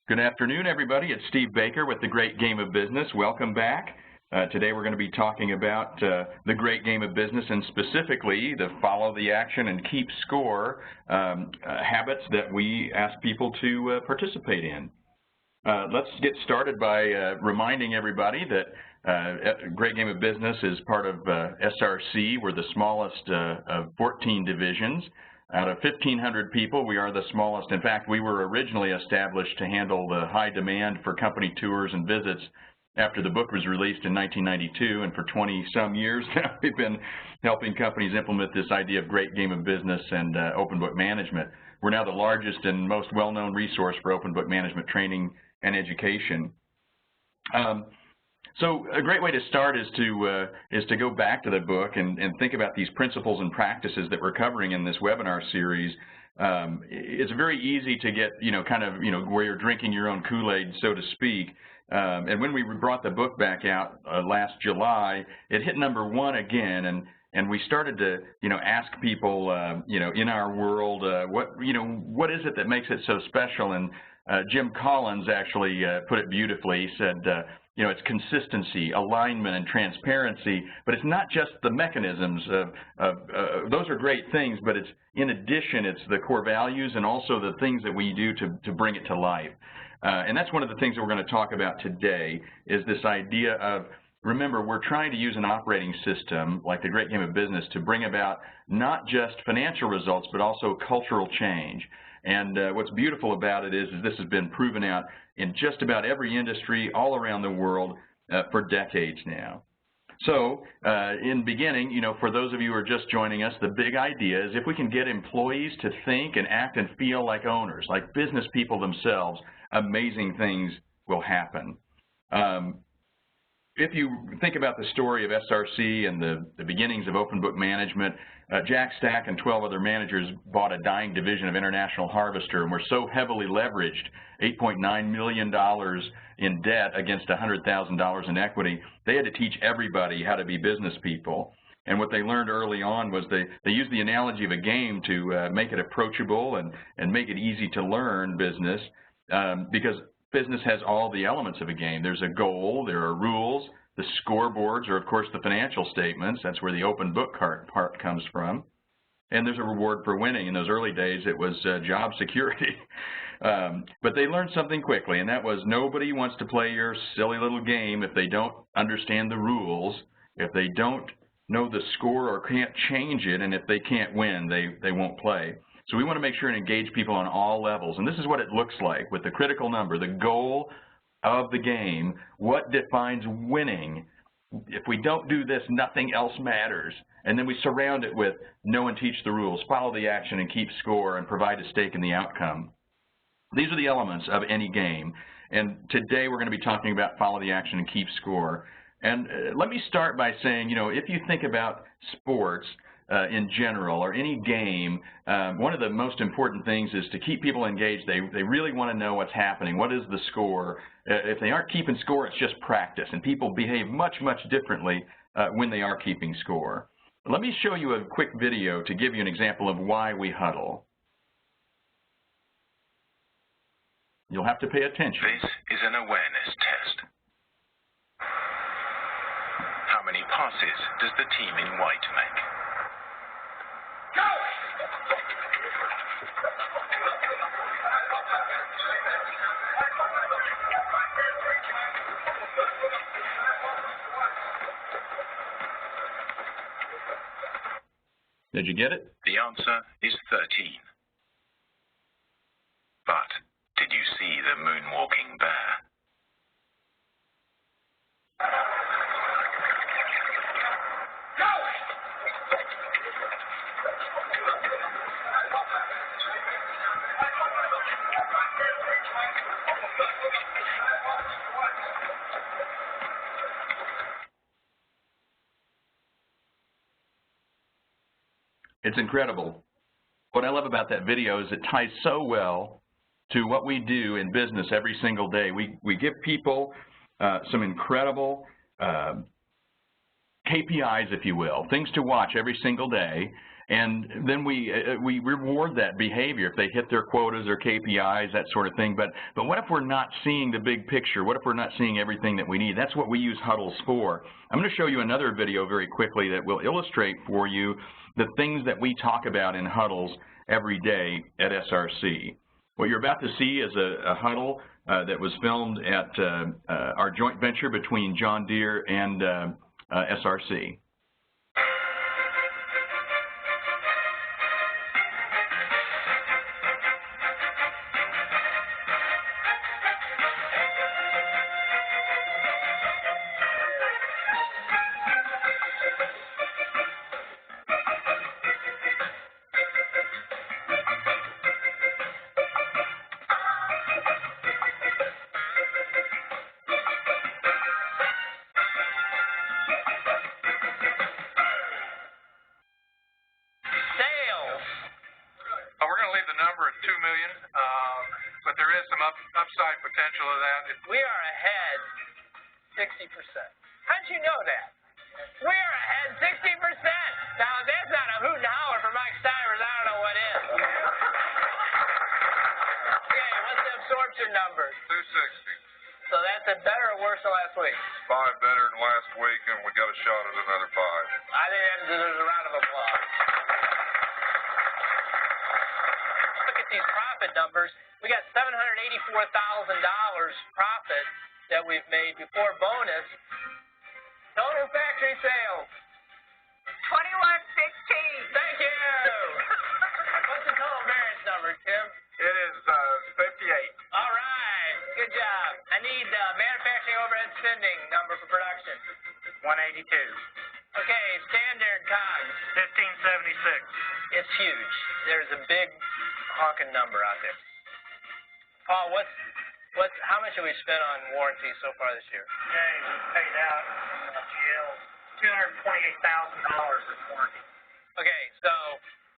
Good afternoon, everybody. It's Steve Baker with The Great Game of Business. Welcome back. Today we're going to be talking about the great game of business, and specifically the follow the action and keep score habits that we ask people to participate in. Let's get started by reminding everybody that Great Game of Business is part of SRC. We're the smallest of 14 divisions. Out of 1,500 people, we are the smallest. In fact, we were originally established to handle the high demand for company tours and visits after the book was released in 1992, and for 20-some years now we've been helping companies implement this idea of great game of business and open book management. We're now the largest and most well-known resource for open book management training and education. So a great way to start is to go back to the book and think about these principles and practices that we're covering in this webinar series. It's very easy to get, where you're drinking your own Kool-Aid, so to speak. And when we brought the book back out last July, it hit #1 again, and we started to, ask people, in our world, what is it that makes it so special? And Jim Collins actually put it beautifully. He said, it's consistency, alignment, and transparency, but it's not just the mechanisms those are great things, but it's, in addition, it's the core values and also the things that we do to bring it to life. And that's one of the things that we're going to talk about today, is this idea of, remember, we're trying to use an operating system like the Great Game of Business to bring about not just financial results, but also cultural change. And what's beautiful about it is this has been proven out in just about every industry all around the world for decades now. So in beginning, for those of you who are just joining us, the big idea is if we can get employees to think and act and feel like owners, like business people themselves, amazing things will happen. If you think about the story of SRC and the beginnings of open book management, Jack Stack and 12 other managers bought a dying division of International Harvester and were so heavily leveraged, $8.9 million in debt against $100,000 in equity, they had to teach everybody how to be business people. And what they learned early on was they used the analogy of a game to make it approachable and make it easy to learn business, because business has all the elements of a game. There's a goal, there are rules, the scoreboards are, of course, the financial statements. That's where the open book part comes from. And there's a reward for winning. In those early days, it was job security. But they learned something quickly, and that was nobody wants to play your silly little game if they don't understand the rules, if they don't know the score or can't change it, and if they can't win, they won't play. So we want to make sure and engage people on all levels. And this is what it looks like with the critical number, the goal of the game, what defines winning. If we don't do this, nothing else matters. And then we surround it with know and teach the rules, follow the action and keep score, and provide a stake in the outcome. These are the elements of any game. And today we're going to be talking about follow the action and keep score. And let me start by saying, if you think about sports, in general, or any game, one of the most important things is to keep people engaged. They really want to know what's happening. What is the score? If they aren't keeping score, it's just practice, and people behave much, much differently when they are keeping score. Let me show you a quick video to give you an example of why we huddle. You'll have to pay attention. This is an awareness test. How many passes does the team in white make? Did you get it? The answer is 13. But did you see the moonwalking bear? It's incredible. What I love about that video is it ties so well to what we do in business every single day. We give people some incredible KPIs, if you will, things to watch every single day, And then we reward that behavior if they hit their quotas or KPIs, that sort of thing. But what if we're not seeing the big picture? What if we're not seeing everything that we need? That's what we use huddles for. I'm going to show you another video very quickly that will illustrate for you the things that we talk about in huddles every day at SRC. What you're about to see is a huddle that was filmed at our joint venture between John Deere and SRC. But there is some upside potential of that. We are ahead 60%. How'd you know that? We are ahead 60%. Now, if that's not a hoot and holler for Mike Stivers, I don't know what is. Okay, what's the absorption number? 260. So that's a better or worse than last week? 5 better than last week, and we got a shot at another 5. I think that deserves a round of applause. Look at these profit numbers. We got $784,000 profit that we've made before bonus. Total factory sales. 2116. Thank you. What's the total variance number, Tim? It is 58. All right. Good job. I need manufacturing overhead spending number for production. 182. Okay, standard COGS. 1576. It's huge. There's a big honking number out there. Paul, how much have we spent on warranty so far this year? Okay, we paid out GL $228,000 in warranty. Okay, so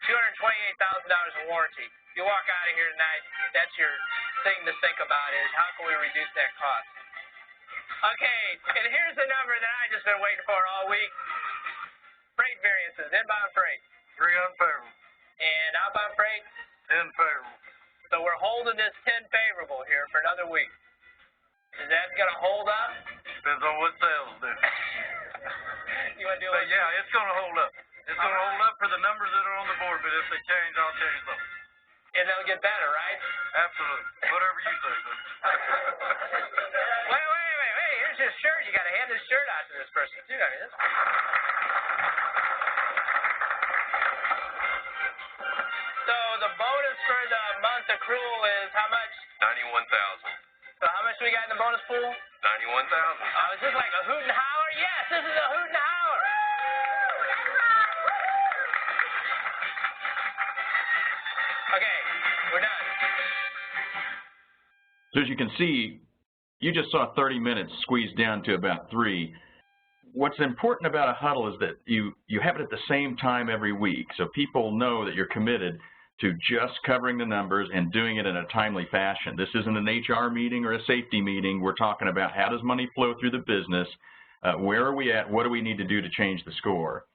$228,000 in warranty. You walk out of here tonight, that's your thing to think about is how can we reduce that cost? Okay, and here's the number that I just been waiting for all week. Freight variances, inbound freight. 3 unfavorable. And outbound freight? 10 favorable. So we're holding this 10 favorable here for another week. Is that going to hold up? Depends on what sales do. You want to do But yeah, it's going to hold up. It's going to hold up for the numbers that are on the board, but if they change, I'll change them. And they'll get better, right? Absolutely. Whatever you say, sir. Wait. Here's his shirt. You got to hand his shirt out to this person, too. I mean, this... So the bonus for the month accrual is how much? 91,000. So how much do we got in the bonus pool? 91,000. Is this like a hoot and holler? Yes, this is a hoot and holler. Okay, we're done. So as you can see, you just saw 30 minutes squeezed down to about 3. What's important about a huddle is that you have it at the same time every week, so people know that you're committed to just covering the numbers and doing it in a timely fashion. This isn't an HR meeting or a safety meeting. We're talking about how does money flow through the business, where are we at, what do we need to do to change the score.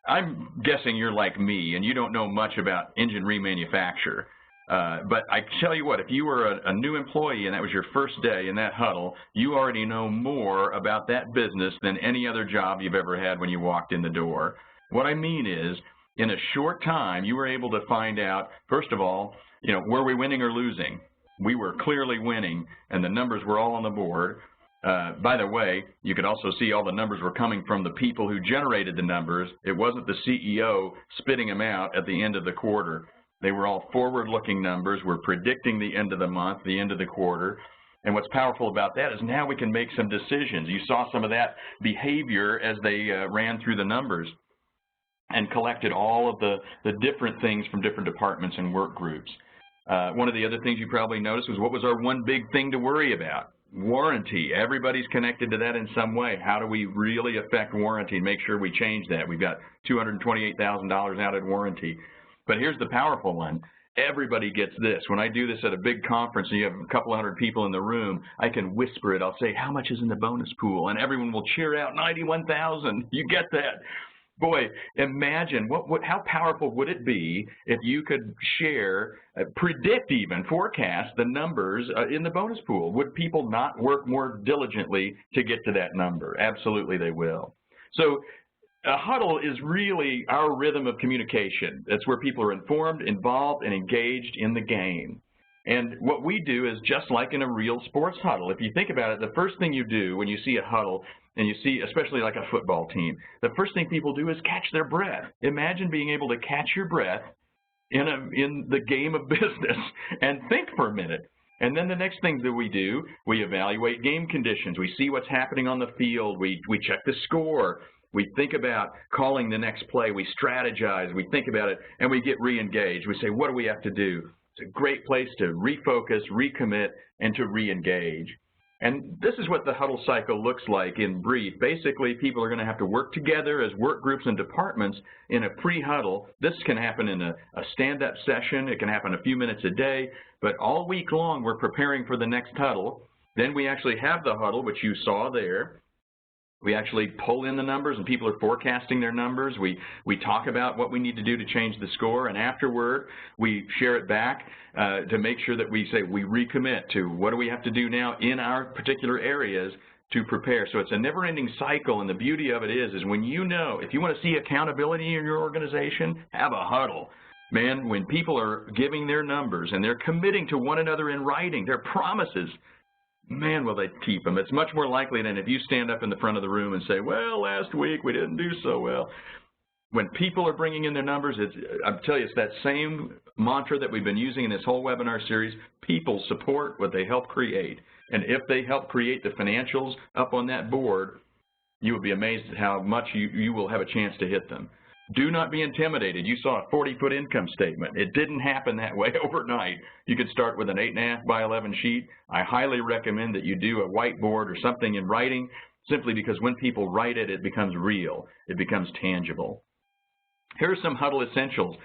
I'm guessing you're like me and you don't know much about engine remanufacture. But I tell you what, if you were a new employee and that was your first day in that huddle, you already know more about that business than any other job you've ever had when you walked in the door. What I mean is, in a short time, you were able to find out, first of all, were we winning or losing? We were clearly winning, and the numbers were all on the board. By the way, you could also see all the numbers were coming from the people who generated the numbers. It wasn't the CEO spitting them out at the end of the quarter. They were all forward-looking numbers. We're predicting the end of the month, the end of the quarter. And what's powerful about that is now we can make some decisions. You saw some of that behavior as they ran through the numbers and collected all of the different things from different departments and work groups. One of the other things you probably noticed was what was our one big thing to worry about? Warranty. Everybody's connected to that in some way. How do we really affect warranty and make sure we change that? We've got $228,000 out in warranty. But here's the powerful one. Everybody gets this. When I do this at a big conference and you have a couple hundred people in the room, I can whisper it. I'll say, how much is in the bonus pool? And everyone will cheer out, 91,000. You get that. boy, imagine how powerful would it be if you could share, predict even, forecast the numbers in the bonus pool. Would people not work more diligently to get to that number? Absolutely they will. So a huddle is really our rhythm of communication. That's where people are informed, involved, and engaged in the game. And what we do is just like in a real sports huddle. If you think about it, the first thing you do when you see a huddle, and you see, especially like a football team, the first thing people do is catch their breath. Imagine being able to catch your breath in the game of business and think for a minute. And then the next thing that we do, we evaluate game conditions. We see what's happening on the field. We check the score. We think about calling the next play. We strategize. We think about it, and we get re-engaged. We say, what do we have to do? It's a great place to refocus, recommit, and to re-engage. And this is what the huddle cycle looks like in brief. Basically, people are going to have to work together as work groups and departments in a pre-huddle. This can happen in a stand-up session. It can happen a few minutes a day. But all week long, we're preparing for the next huddle. Then we actually have the huddle, which you saw there. We actually pull in the numbers, and people are forecasting their numbers. We talk about what we need to do to change the score, and afterward, we share it back to make sure that we say we recommit to what do we have to do now in our particular areas to prepare. So it's a never-ending cycle, and the beauty of it is when you know, if you want to see accountability in your organization, have a huddle. Man, when people are giving their numbers and they're committing to one another in writing, their promises, man, will they keep them. It's much more likely than if you stand up in the front of the room and say, well, last week we didn't do so well. When people are bringing in their numbers, I'm telling you, it's that same mantra that we've been using in this whole webinar series. People support what they help create. And if they help create the financials up on that board, you will be amazed at how much you will have a chance to hit them. Do not be intimidated. You saw a 40-foot income statement. It didn't happen that way overnight. You could start with an 8.5 by 11 sheet. I highly recommend that you do a whiteboard or something in writing, simply because when people write it, it becomes real. It becomes tangible. Here are some huddle essentials.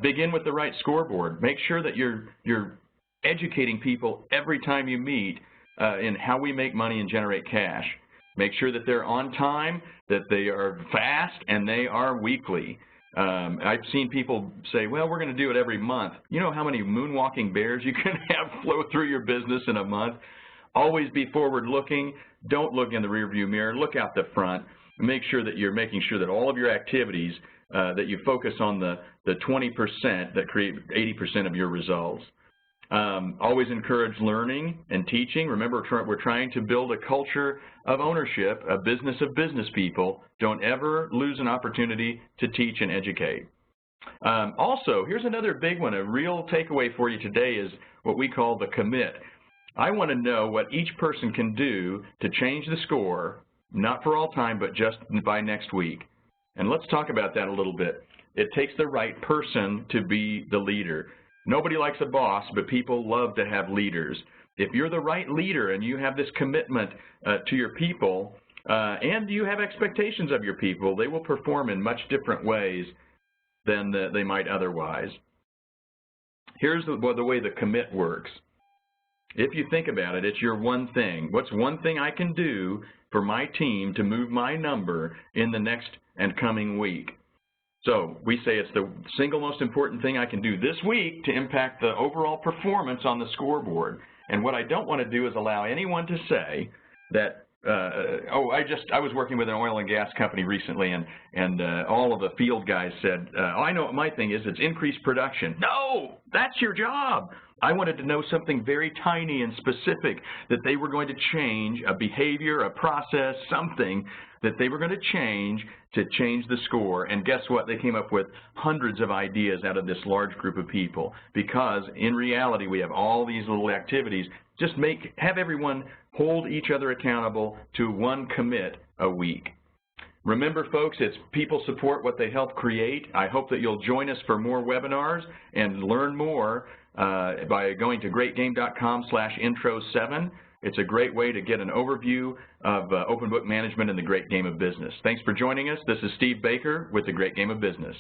Begin with the right scoreboard. Make sure that you're educating people every time you meet in how we make money and generate cash. Make sure that they're on time, that they are fast, and they are weekly. I've seen people say, well, we're going to do it every month. You know how many moonwalking bears you can have flow through your business in a month? Always be forward-looking. Don't look in the rearview mirror. Look out the front. Make sure that you're making sure that all of your activities, that you focus on the 20% that create 80% of your results. Always encourage learning and teaching. Remember, we're trying to build a culture of ownership, a business of business people. Don't ever lose an opportunity to teach and educate. Also, here's another big one. A real takeaway for you today is what we call the commit. I want to know what each person can do to change the score, not for all time, but just by next week. And let's talk about that a little bit. It takes the right person to be the leader. Nobody likes a boss, but people love to have leaders. If you're the right leader and you have this commitment to your people and you have expectations of your people, they will perform in much different ways than they might otherwise. Here's the way the commit works. If you think about it, it's your one thing. What's one thing I can do for my team to move my number in the next and coming week? So we say it's the single most important thing I can do this week to impact the overall performance on the scoreboard. And what I don't want to do is allow anyone to say that, I was working with an oil and gas company recently, and all of the field guys said, I know what my thing is, it's increased production. No, that's your job. I wanted to know something very tiny and specific, that they were going to change a behavior, a process, something that they were going to change the score. And guess what? They came up with hundreds of ideas out of this large group of people, because in reality we have all these little activities. Just have everyone hold each other accountable to one commit a week. Remember, folks, it's people support what they help create. I hope that you'll join us for more webinars and learn more by going to greatgame.com/intro7. It's a great way to get an overview of open book management and the great game of business. Thanks for joining us. This is Steve Baker with the Great Game of Business.